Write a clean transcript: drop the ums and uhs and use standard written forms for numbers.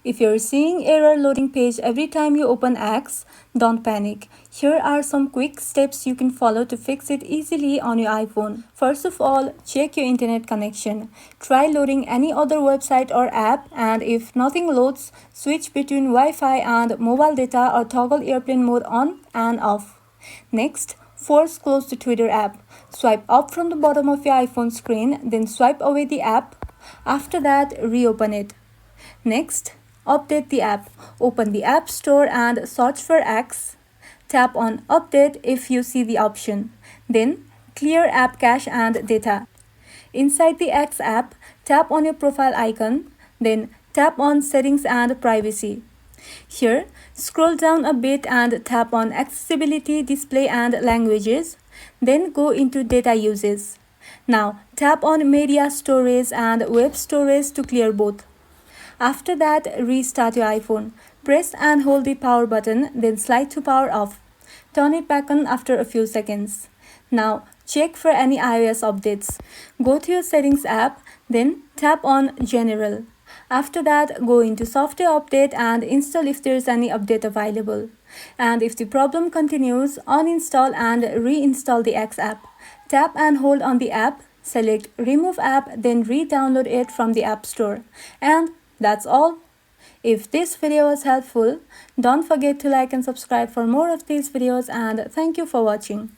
If you're seeing error loading page every time you open X, don't panic. Here are some quick steps you can follow to fix it easily on your iPhone. First of all, check your internet connection. Try loading any other website or app, and if nothing loads, switch between Wi-Fi and mobile data or toggle airplane mode on and off. Next, force close the Twitter app. Swipe up from the bottom of your iPhone screen, then swipe away the app. After that, reopen it. Next, update the app. Open the App Store and search for X. Tap on Update if you see the option. Then, clear app cache and data. Inside the X app, tap on your profile icon. Then, tap on Settings and Privacy. Here, scroll down a bit and tap on Accessibility, Display and Languages. Then go into Data Uses. Now, tap on Media Storage and Web Storage to clear both. After that, restart your iPhone. Press and hold the power button, then slide to power off. Turn it back on after a few seconds. Now, check for any iOS updates. Go to your Settings app, then tap on General. After that, go into Software Update and install if there is any update available. And if the problem continues, uninstall and reinstall the X app. Tap and hold on the app, select Remove App, then re-download it from the App Store. And that's all. If this video was helpful, don't forget to like and subscribe for more of these videos, and thank you for watching.